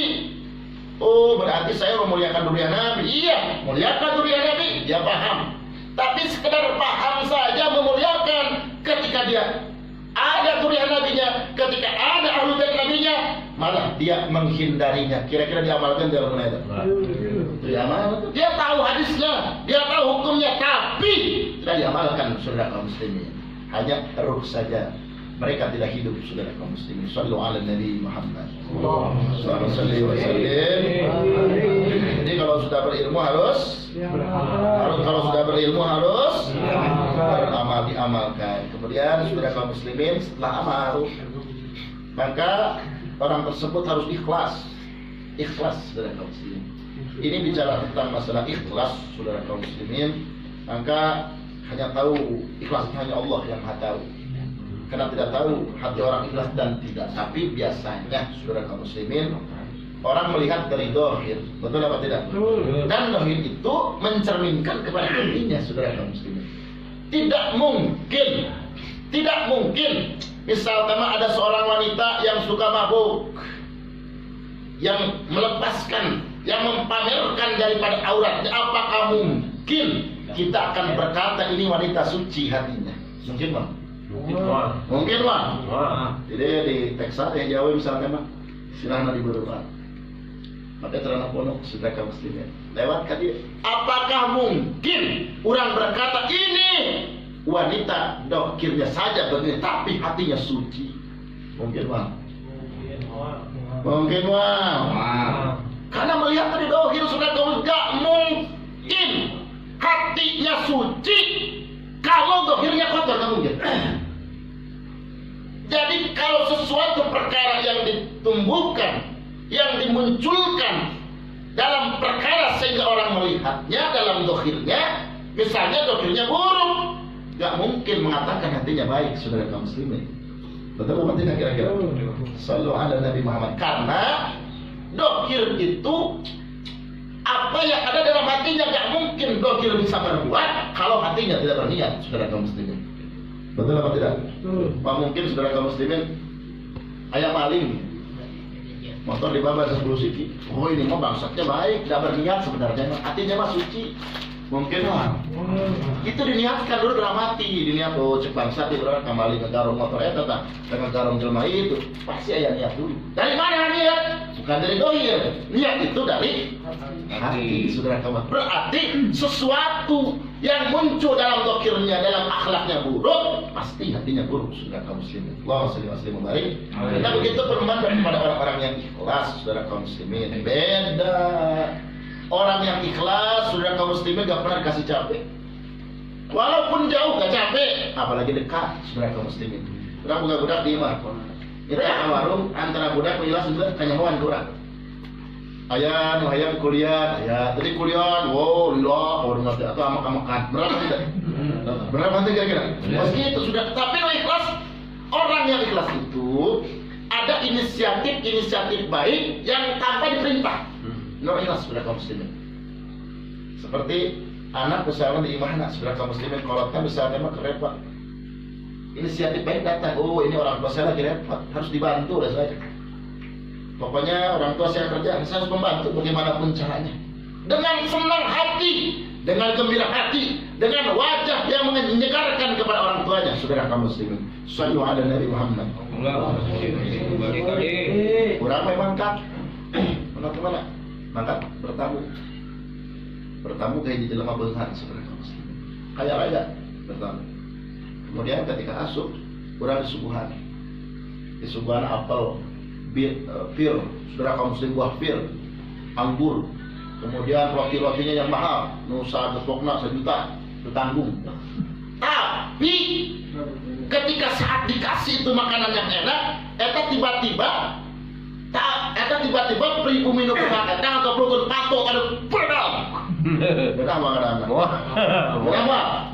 Oh, berarti saya memuliakan durian Nabi. Iya, muliakan durian Nabi. Dia paham. Tapi sekedar paham saja memuliakan ketika dia ada durian nabinya, ketika ada ahlu bait nabinya, malah dia menghindarinya. Kira-kira diamalkan dalam mana itu? Diamalkan. Dia tahu hadisnya, dia tahu hukumnya, tapi tidak diamalkan, saudara kaum muslimin. Hanya ruh saja. Mereka tidak hidup, saudara kaum muslimin. Shallu ala Nabi Muhammad. Sallallahu alaihi wasallam. Jadi kalau sudah berilmu harus kalau sudah berilmu harus beramal, diamalkan. Kemudian saudara kaum muslimin setelah amal, maka orang tersebut harus ikhlas. Ikhlas, saudara kaum muslimin. Ini bicara tentang masalah ikhlas, saudara kaum muslimin. Maka hanya tahu ikhlasnya hanya Allah yang Maha tahu. Karena tidak tahu hati orang ikhlas dan tidak. Tapi biasanya saudara kaum muslimin, orang melihat dari dohir, betul apa tidak? Dan dohir itu mencerminkan kepada dirinya, saudara kaum muslimin. Tidak mungkin. Misal ada seorang wanita yang suka mabuk, yang melepaskan, yang mempamerkan daripada auratnya. Apakah mungkin kita akan berkata ini wanita suci hatinya? Mungkin bang? Mungkin bang. Jadi di Texas yang Jawa misalnya mah silahkan diberubah. Pakai celana pondok sudah kaum muslimin. Lewat kan dia. Apakah mungkin orang berkata ini wanita dohirnya saja begini, tapi hatinya suci? Mungkin bang. Mungkin bang. Karena melihat dari dohir sudah kaum, gak mungkin hatinya suci kalau dohirnya kotor, gak mungkin. Jadi kalau sesuatu perkara yang ditumbuhkan, yang dimunculkan dalam perkara sehingga orang melihatnya dalam dohirnya, misalnya dohirnya buruk, gak mungkin mengatakan hatinya baik, saudara kaum muslimin. Betul apa tidak kira-kira? Sallu ala Nabi Muhammad. Karena dohir itu apa yang ada dalam hatinya, gak mungkin dohir bisa berbuat kalau hatinya tidak berniat, saudara kaum muslimin. Betul apa tidak? Pak mungkin saudara kaum muslimin ayam maling, motor dibawa 10 siki. Oh ini mah bangsatnya baik, tidak berniat sebenarnya, hatinya mah suci. Mungkin mah itu diniatkan dulu dalam hati, diniat oh cek bangsat di berapa kembali ke garong motor eta tah, dengan garong jelma itu pasti aya niat dulu. Dari mana niat? Bukan dari dohir. Niat itu dari hati, saudara kaum. Berarti sesuatu yang muncul dalam dohirnya, dalam akhlaknya buruk, pasti hatinya buruk, saudara kaum muslimin. Allahumma shalli wa sallim barik. Nah begitu perumpamaan kepada orang-orang yang ikhlas, saudara kaum muslimin. Beda. Orang yang ikhlas, saudara kaum muslimin gak pernah dikasih capek. Walaupun jauh gak capek. apalagi dekat sebenarnya kaum muslimin. Urang budak-budak di imah. Kita ke warung antara budak milas juga kanyahoan kurang. Aya nu hayang kuliah, aya tadi kuliah, wow, lillah, warung mati atau amak-amakan. Berapa tidak? Berapa nanti kira-kira? Meski itu sudah, tapi no ikhlas, orang yang ikhlas itu ada inisiatif baik yang tanpa diperintah. No ikhlas sudah kaum muslimin. Seperti anak misalnya di imah sudah kaum muslimin kolotnya misalnya mah repot. Inisiatif baik datang, oh ini orang tua saya lagi repot, harus dibantu oleh saya. Pokoknya orang tua saya kerja, saya harus membantu bagaimanapun caranya. Dengan senang hati, dengan gembira hati, dengan wajah yang menyegarkan kepada orang tuanya. Saudara kaum muslimin, sallu ala Nabi Muhammad. Kurang memang kan? Mana? Mangkat bertamu kayak di dalam benghar saudara kaum muslimin. Kayak raja bertamu. Kemudian ketika asup, kurang disuguhan apel, fir, saudara kaum muslim buah fir, anggur, kemudian roti-rotinya yang mahal, nusa gepokna 1 juta, itu tanggung. Tapi ketika saat dikasih itu makanan yang enak, eta tiba-tiba pribumi minum makan, atau pelukun patok ada pedang. Bedang makanan. Kenapa?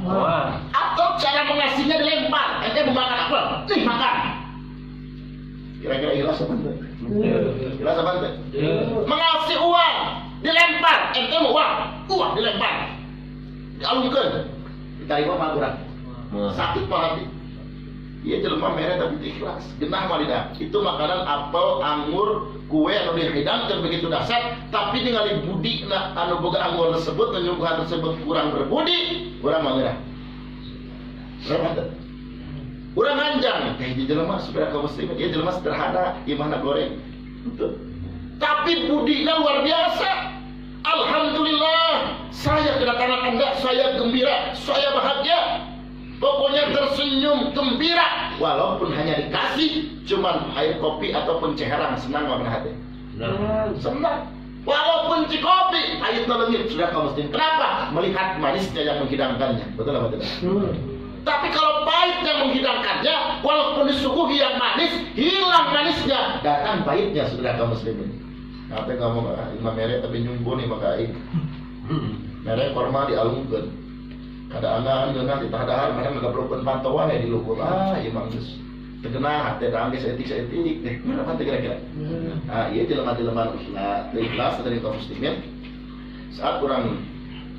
Atau cara mengasihnya dilempar, ente mau makan apa? Nih makan. Kira-kira ikhlas apa enggak? Ikhlas apa enggak? Mengasih uang, dilempar, ente mau uang dilempar. Dialungkeun. Diterima mah urang. Sakit hati. Iya jelema mere tapi ikhlas. Genah mah lidah. Itu makanan apel, anggur, kue anu dihidangkeun begitu dahsyat, tapi ningali budina anu boga anggur tersebut, nyuguhan tersebut kurang berbudi, urang mah geurah. Berapa? Urang anjang, kayak jelema saudara kaum muslimin, ieu jelema sederhana, imahna goreng. Betul. Tapi budina luar biasa. Alhamdulillah, saya kedatangan Anda, saya gembira, saya bahagia. Pokoknya tersenyum, gembira, walaupun hanya dikasih cuman air kopi ataupun ceherang, senang makan hati. Senang. Walaupun cikopi, airnya lengit sudah kaum muslim. Kenapa? Melihat manisnya yang menghidangkannya. Betul apa tidak? Tapi kalau pahit yang menghidangkannya, walaupun disuguhi yang manis, hilang manisnya, datang pahitnya sudah kaum muslimin. Apa kamu imam merek tapi nyumbu nih maka aing. Merek korma dialungkeun. Kadang-kadang dengan ditahadahar, mereka nggak perlu pantauan ya di luhur. Imam geus terkena hati dan seetik deh. Berapa kira-kira? Iya jelema-jelema ikhlas dari kaum muslimin. Saat kurang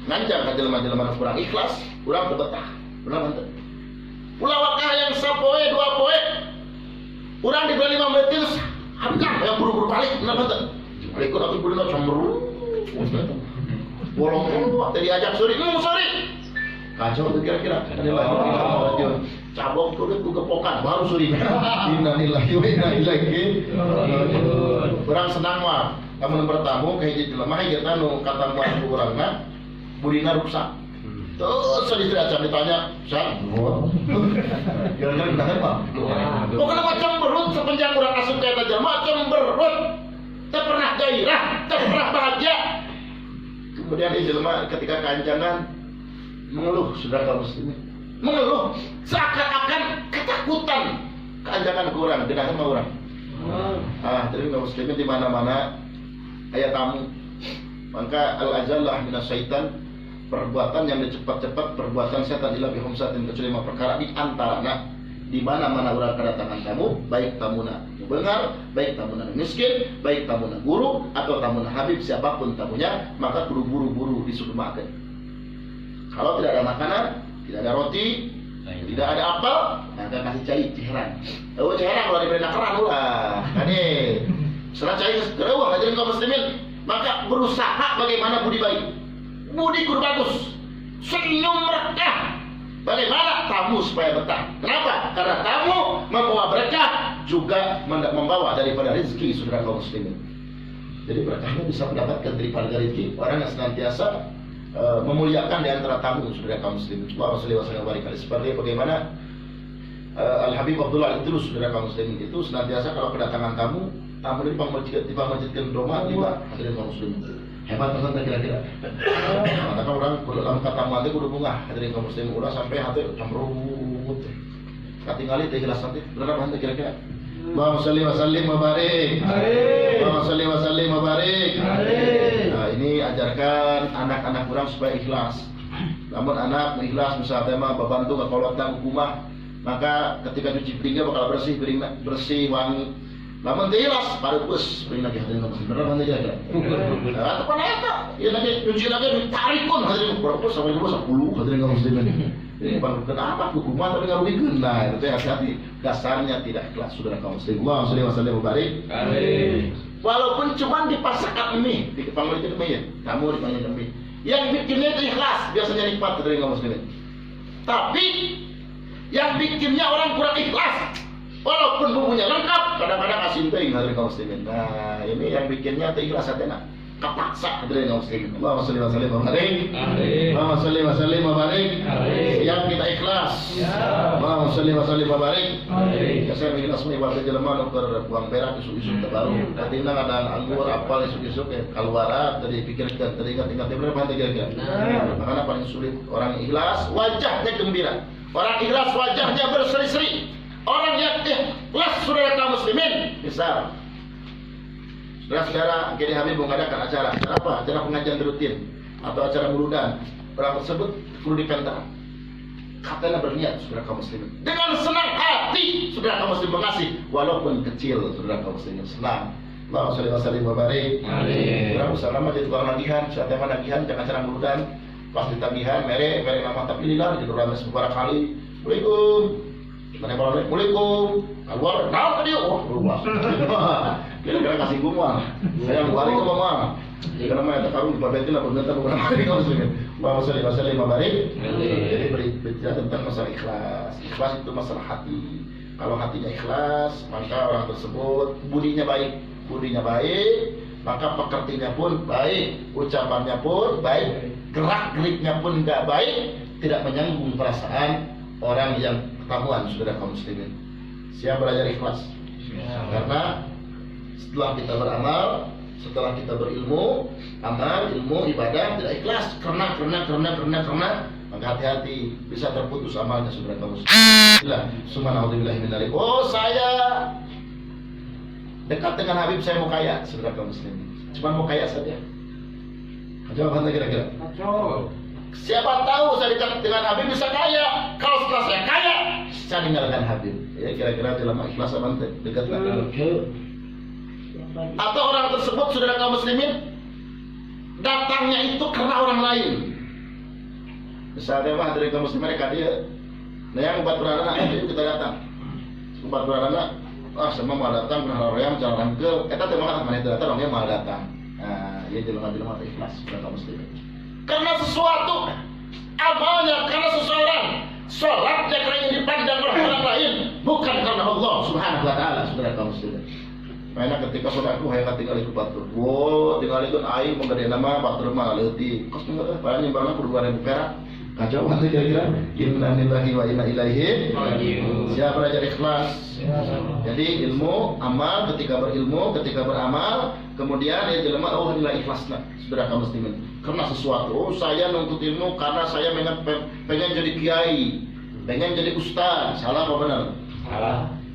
ngancam ke jelema-jelema kurang ikhlas, kurang betah. Benar mantap. Ulah wakah yang sapoe 2 poe. Kurang dibeli 5 menit terus habis yang buru-buru balik. Benar mantap. Balik aku buru-buru cemberut. Bolong tadi ajak suri. Kacau tuh kira-kira. Cabok tuh gepokan baru suri. Innalillahi wa inna ilaihi raji'un. Urang senang mah lamun bertamu ka hiji jelema hijatna nu kata muan ku urangna budina rusak. Terus istri acan ditanya, "San?" Kira-kira kita apa? Pokoknya macam berut sepanjang urang asup ka eta jelema cemberut. Teu pernah gairah, teu pernah bahagia. Kemudian jelema ketika kanjangan mengeluh, saudara kaum muslimin, mengeluh seakan-akan ketakutan keanjangan kurang, genah sama orang. Jadi kaum muslimin di mana-mana aya tamu, maka al-ajallah minas syaitan, perbuatan yang cepat-cepat perbuatan setan ila bihumsatin, kecuali 5 perkara di antaranya di mana-mana urang kedatangan tamu, baik tamuna beungar, baik tamuna miskin, baik tamuna guru atau tamuna habib, siapapun tamunya, maka buru-buru disukmakeun. Kalau tidak ada makanan, tidak ada roti, tidak ada apel, maka kasih ceherang. Ceherang kalau diberi nakaran ulah. Ini setelah cai gereuah hadirin kaum muslimin, maka berusaha bagaimana budi baik. Budi kudu bagus. Senyum berkah. Bagaimana tamu supaya betah? Kenapa? Karena tamu membawa berkah, juga membawa daripada rezeki saudara kaum muslimin. Jadi berkahnya bisa mendapatkan daripada rezeki. Orang yang senantiasa memuliakan di antara tamu saudara kaum muslimin. Allahumma shalli wa barik. Seperti bagaimana Al-Habib Abdullah Idrus saudara kaum muslimin itu senantiasa kalau kedatangan tamu dipanggilkan rumah lima hadirin kaum muslimin. Hebat pesan kira-kira. Maka orang kalau dalam tamu nanti kudu bunga hadirin kaum muslimin ulah sampai hati cemberut tersebut teh. Katingali teh ikhlas nanti berapa hantu kira-kira? Allahumma sholli wa sallim wa barik. Allahumma sholli wa sallim wa barik. Nah, ini ajarkan anak-anak kurang supaya ikhlas. Namun anak ikhlas misalnya mah bantu ke kolotang hukumah, maka ketika cuci piringnya bakal bersih, bersih wangi. Namun ikhlas pada bus piring lagi hadirin kaum muslimin. Berapa aja kira? Atau apa ya? Ya lagi cuci lagi ditarikun hadirin berapa sampai 10 hadirin kaum muslimin. Ini kenapa hukuman tapi nggak rugikan? Nah itu hati-hati, dasarnya tidak ikhlas saudara kaum muslimin. Allahumma sholli wa sallim wa barik. Walaupun cuma dipasangkan mie, dipanggil itu mie ya, kamu dipanggil mie. Yang bikinnya itu ikhlas, biasanya nikmat saudara kaum muslimin. Tapi yang bikinnya orang kurang ikhlas, walaupun bumbunya lengkap, kadang-kadang asin teuing hadirin kaum muslimin. Nah ini yang bikinnya itu ikhlas hatinya. Kepaksa hadirin kaum muslimin. Allahumma sholli wa sallim wa barik. Allahumma sholli wa sallim wa barik. Yang kita ikhlas. Allahumma sholli wa sallim wa barik. Ya saya ikhlas ibadah jelema nu keur buang berak isu-isu terbaru. Katina ngadaan anggur apal isu-isu ke keluaran tadi pikirkan tadi ingat-ingat berapa hantu kira-kira. Makanya paling sulit orang ikhlas wajahnya gembira. Orang ikhlas wajahnya berseri-seri. Orang yang ikhlas saudara kaum muslimin besar. Saudara-saudara, Kiai Habib mengadakan acara apa? Acara pengajian rutin atau acara muludan. Orang tersebut perlu dipentang. Katanya berniat, saudara kaum muslimin. Dengan senang hati, saudara kaum muslimin mengasih, walaupun kecil, saudara kaum muslimin senang. Allahumma sholli wa sallim wa barik. Saudara usaha jadi tukang nagihan, saat tema nagihan, jangan acara muludan. Pas ditagihan, mere nama tapi lillah, jadi ramai beberapa kali. Assalamualaikum. Assalamualaikum. Keluar, naon tadi? Oh, berubah. Kira-kira kasih gumang. Saya yang balik ke mama. Karena mah eta karung dipabetin lah bener beberapa kali kalau muslimin. Allahumma sholli wa sallim wa barik. Jadi berbicara tentang masalah ikhlas. Ikhlas itu masalah hati. Kalau hatinya ikhlas, maka orang tersebut budinya baik, maka pekertinya pun baik, ucapannya pun baik, gerak-geriknya pun enggak baik, tidak menyinggung perasaan orang yang ketahuan saudara kaum muslimin. Siap belajar ikhlas. Karena setelah kita beramal, setelah kita berilmu, amal, ilmu, ibadah tidak ikhlas karena maka hati-hati bisa terputus amalnya saudara kaum muslimin. Subhanallah min dzalik. Oh, saya dekat dengan Habib, saya mau kaya saudara kaum muslimin. Cuma mau kaya saja. Jawabannya kira-kira. Siapa tahu saya dekat dengan Habib bisa kaya. Kalau setelah saya kaya, saya tinggalkan Habib. Ya kira-kira dalam ikhlas apa dekat atau orang tersebut saudara kaum muslimin datangnya itu karena orang lain. Misalnya mah dari kaum muslimin mereka dia, nah yang obat beranak itu kita datang. Obat beranak, semua mau datang karena orang yang jalan ke, kita terima kasih mana datang orangnya mau datang. Nah, ya jelema-jelema ikhlas saudara kaum muslimin. Karena sesuatu amalnya, karena seseorang sholatnya karena ingin dipandang oleh orang lain, bukan karena Allah Subhanahu wa taala saudara kaum muslimin. Mainnya ketika saudaraku hayang tinggal di batur. Wow, tinggal itu aing menggede nama batur mah leutik. Kos enggak paling nyimbalna kudu 2000 perak. Kacau hati kira-kira. Inna lillahi wa inna ilaihi raji'un. Siapa belajar ikhlas. Jadi ilmu, amal, ketika berilmu, ketika beramal, kemudian ya jelema oh nilai ikhlasna saudara kaum muslimin. Karena sesuatu, oh saya nuntut ilmu karena saya pengen jadi kiai, pengen jadi ustaz. Salah apa benar?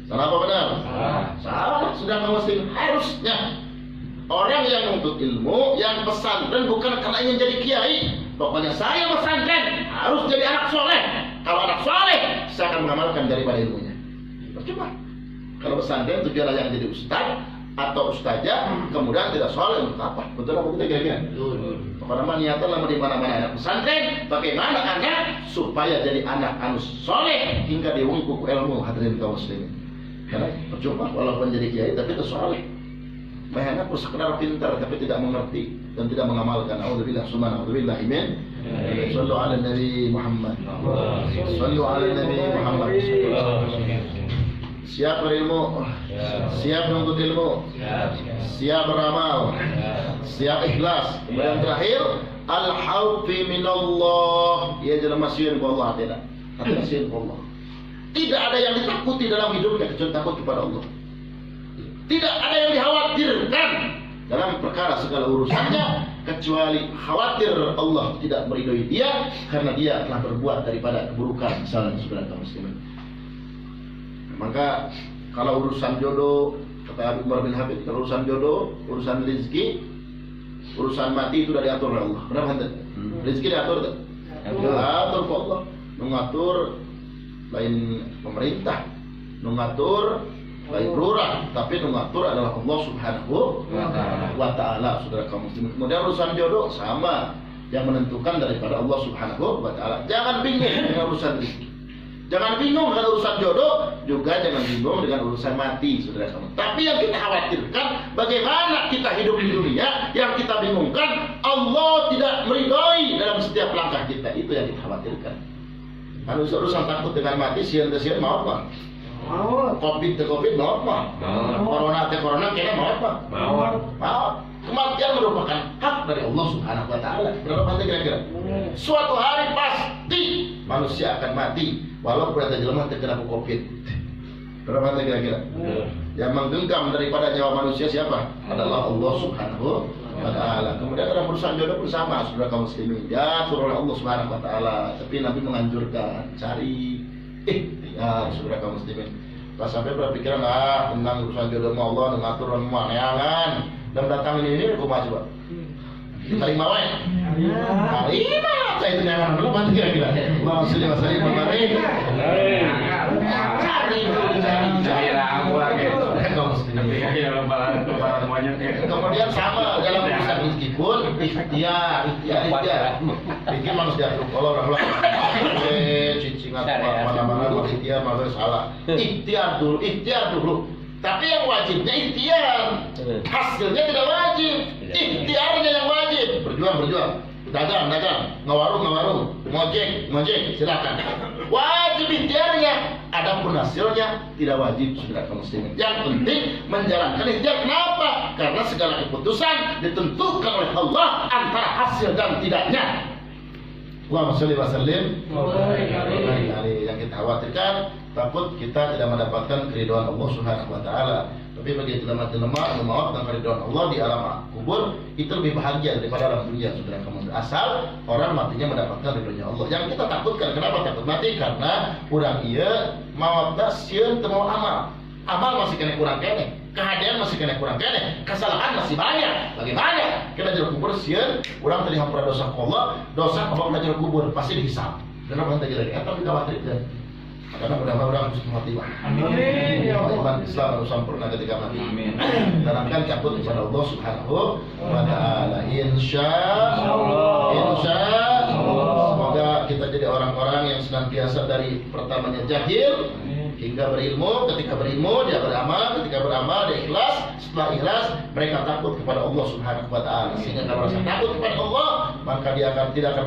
Salah apa benar? Salah. Sudah kaum muslimin harusnya orang yang nuntut ilmu, yang pesantren bukan karena ingin jadi kiai. Pokoknya saya pesantren harus jadi anak soleh. Kalau anak soleh, saya akan mengamalkan daripada ilmunya. Percuma. Kalau pesantren tujuannya yang jadi ustaz atau ustazah, kemudian tidak soleh untuk apa? Betul apa tidak kira-kira? Pokoknya niatan lama di mana-mana anak pesantren, bagaimana anak supaya jadi anak anus soleh hingga diwungkuk ilmu hadirin kaum muslimin. Karena percuma walaupun jadi kiai tapi itu soleh. Banyak sekedar pintar tapi tidak mengerti dan tidak mengamalkan. Auzubillah subhanallah min. Sallu ala Nabi Muhammad. Sallu ala Nabi Muhammad. Siap berilmu, siap menuntut ilmu, siap beramal, siap ikhlas. Kemudian terakhir, al-khawfi minallah. Ya jelema sieun ku Allah tidak. Hati sieun ku Allah. Tidak ada yang ditakuti dalam hidupnya kecuali takut kepada Allah. Tidak ada yang dikhawatirkan dalam perkara segala urusannya, kecuali khawatir Allah tidak meridhoi dia karena dia telah berbuat daripada keburukan, misalnya saudara kaum muslimin. Maka kalau urusan jodoh, kata Abu Umar bin Habib, kalau urusan jodoh, urusan rezeki, urusan mati itu sudah diatur oleh Allah. Benar kan? Rezeki diatur tak? Diatur oleh Allah. Mengatur lain pemerintah, mengatur lain lurah, tapi mengatur adalah Allah Subhanahu wa Ta'ala, saudara kaum muslimin. Kemudian urusan jodoh sama, yang menentukan daripada Allah Subhanahu wa Ta'ala. Jangan bingung dengan urusan rezeki, jangan bingung dengan urusan jodoh, juga jangan bingung dengan urusan mati, saudara kaum. Tapi yang kita khawatirkan, bagaimana kita hidup di dunia, yang kita bingungkan Allah tidak meridhoi dalam setiap langkah kita, itu yang kita khawatirkan. Kalau urusan takut dengan mati, sian mau apa? Covid mau apa? Corona kena mau apa? Mau. Kematian merupakan hak dari Allah Subhanahu wa Ta'ala. Berapa pantai kira-kira? Suatu hari pasti manusia akan mati, walaupun ada jelema terkena Covid. Berapa pantai kira-kira? Yang menggenggam daripada nyawa manusia siapa? Adalah Allah Subhanahu wa Ta'ala. Kemudian dalam urusan jodoh pun sama, saudara kaum muslimin. Ya, turun Allah Subhanahu wa Ta'ala. Tapi Nabi menganjurkan cari saudara kaum muslimin. Pas sampai berpikiran tentang urusan jodoh sama Allah, dengan aturan neangan dan datang ini rumah coba. Terima wae. Terima. Saya itu neangan belum mati kira-kira. Allah sholli wa sallim wa barik. Cari. Kemudian sama dalam urusan rezeki pun ikhtiar. Bikin manusia kalau orang cincingan mana-mana ikhtiar malah salah. Ikhtiar dulu. Tapi yang wajibnya ikhtiar, hasilnya tidak wajib. Ikhtiarnya yang wajib. Berjuang. Dagang, ngewarung, ngojek, silakan. Wajib ikhtiarnya. Adapun hasilnya tidak wajib, saudara kaum muslimin. Yang penting menjalankan ikhtiar. Kenapa? Karena segala keputusan ditentukan oleh Allah antara hasil dan tidaknya. Allahumma sholli wa sallim. Yang kita khawatirkan, takut kita tidak mendapatkan keridhaan Allah Subhanahu wa Ta'ala. Tapi bagi jelema-jelema maaf dan keridhaan Allah di alam kubur itu lebih bahagia daripada alam dunia, saudara kaum. Asal orang matinya mendapatkan ridhonya Allah. Yang kita takutkan, kenapa takut mati? Karena orang iya mawatna sieun teu mau amal. Amal masih kena kurang kene, kehadiran masih kena kurang kene, kesalahan masih banyak. Bagaimana? Kita jero kubur sieun, urang tadi hampura dosa ka Allah, dosa ka Allah jero kubur pasti dihisab. Kenapa kita jadi? Eta dikhawatirkeun. Karena mudah-mudahan harus mati. Amin. Ya Allah, Islam harus sempurna ketika mati. Amin. Tanamkan cabut kepada Allah Subhanahu wa Ta'ala. Insyaallah. Semoga kita jadi orang-orang yang senantiasa dari pertamanya jahil hingga berilmu. Ketika berilmu dia beramal, ketika beramal dia ikhlas. Setelah ikhlas mereka takut kepada Allah Subhanahu wa Ta'ala. Sehingga kalau rasa takut kepada Allah, maka dia akan tidak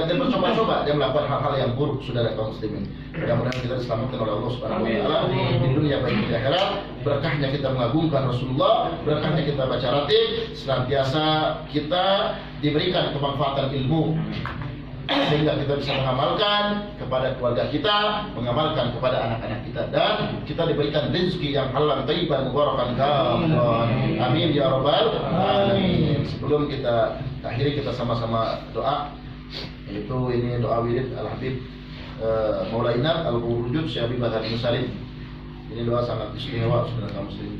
bercoba-coba dia melakukan hal-hal yang buruk, saudara kaum muslimin. Mudah-mudahan kita diselamatkan oleh Allah Subhanahu wa Ta'ala di dunia baik di akhirat. Berkahnya kita mengagungkan Rasulullah, berkahnya kita baca ratib, senantiasa kita diberikan kemanfaatan ilmu sehingga kita bisa mengamalkan kepada keluarga kita, mengamalkan kepada anak-anak kita, dan kita diberikan rezeki yang halal, thayyiban, mubarakan. Amin ya rabbal alamin. Sebelum kita akhiri, kita sama-sama doa, yaitu ini doa wirid Al-Habib Maulaina Al-Wujud Syekh Habib Bahar bin Salim. Ini doa sangat istimewa, saudara kaum muslimin.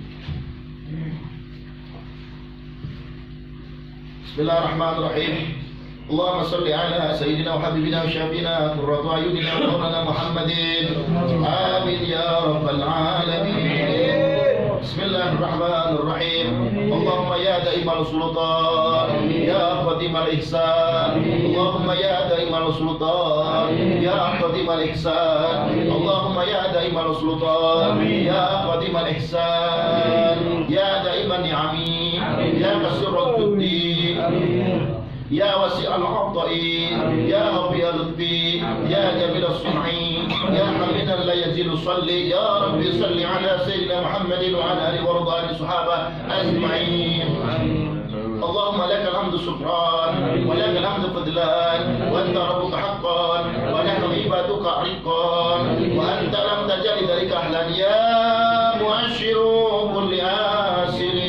Bismillahirrahmanirrahim. Allahumma salli ala sayyidina wa habibina wa syafiina qurratu ayunina wa maulana Muhammadin. Amin ya rabbal alamin. Bismillahirrahmanirrahim. Allahumma ya daimal sultan, ya qadimal ihsan. Allahumma ya daimal sultan, ya qadimal ihsan. Allahumma ya daimal sultan, ya qadimal ihsan. Ya daiman ni'ami, ya kasirul judi, ya wasi'al 'ata'in, ya ghafiral lutfi, ya jamilus sun'i, ya hamidan la yazilu salli. Ya Rabbi salli ala sayyidina Muhammadin wa ala alihi wa radhani sahabah ajma'in. Allahumma lakal hamdu syukran wa lakal hamdu fadlan wa anta rabbuka haqqan wa nahnu ibaduka riqqan wa anta lam tajali dhalika ahlan ya mu'ashiru kulli asirin.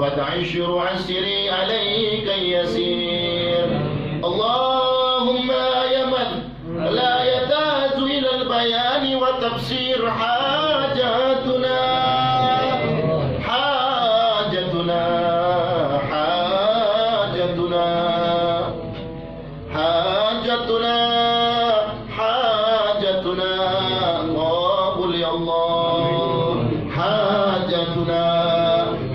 فتعشر عسري عليك يسير. اللهم يا من لا يحتاج إلى البيان وتفسير حاجاتنا حاجتنا حاجتنا حاجتنا حاجتنا قابل يا الله. حاجتنا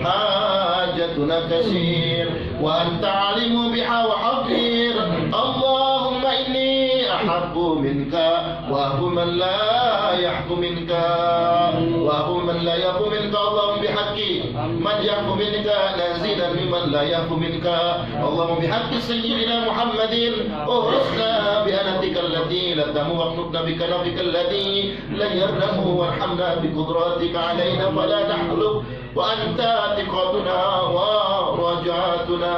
حاجتنا كثير وأنت عالم بها وحقير. اللهم إني أحب منك وأحب من لا يحب منك وأحب من لا يحب منك. اللهم بحق من يحب منك نزيدا ممن لا يحب منك. اللهم بحق سيدنا محمد اغرسنا بأنتك التي لا تمو واخلقنا بكنفك الذي لا يرنم وارحمنا بقدراتك علينا فلا نحلق وأنت ثقتنا ورجعتنا.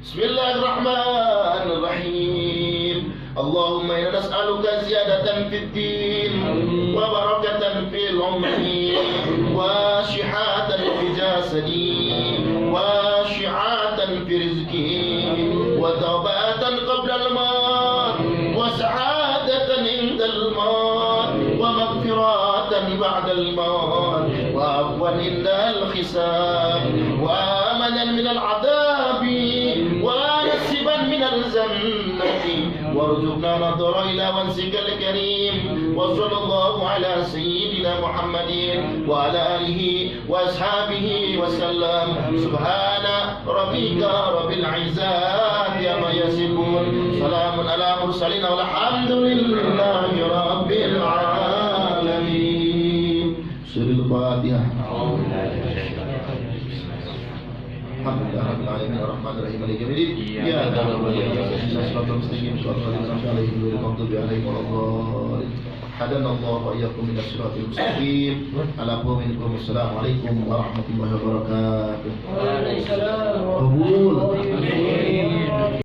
بسم الله الرحمن الرحيم. اللهم إنا نسألك زيادة في الدين وبركة في العمر وشحاة في جسدي وشحاة في رزقي وتوبة قبل الموت وسعادة عند الموت ومغفرة بعد الموت وعفوا عند الحساب وأمنا من العذاب ونسبا من الجنة وارزقنا نظر إلى وجهك الكريم. وصلى الله على سيدنا محمد وعلى آله وأصحابه وسلم. سبحان ربك رب العزة عما يصفون سلام على المرسلين والحمد لله رب العالمين. سورة الفاتحة. Alhamdulillah rabbil alamin arrahmanir rahim maliki yaumiddin iyyaka na'budu wa iyyaka nasta'in ihdinas mustaqim shiratal ladzina an'amta 'alaihim ghairil maghdubi 'alaihim waladdallin. Hadanallahu wa iyyakum minas siratal mustaqim. Assalamualaikum warahmatullahi wabarakatuh. Waalaikumsalam.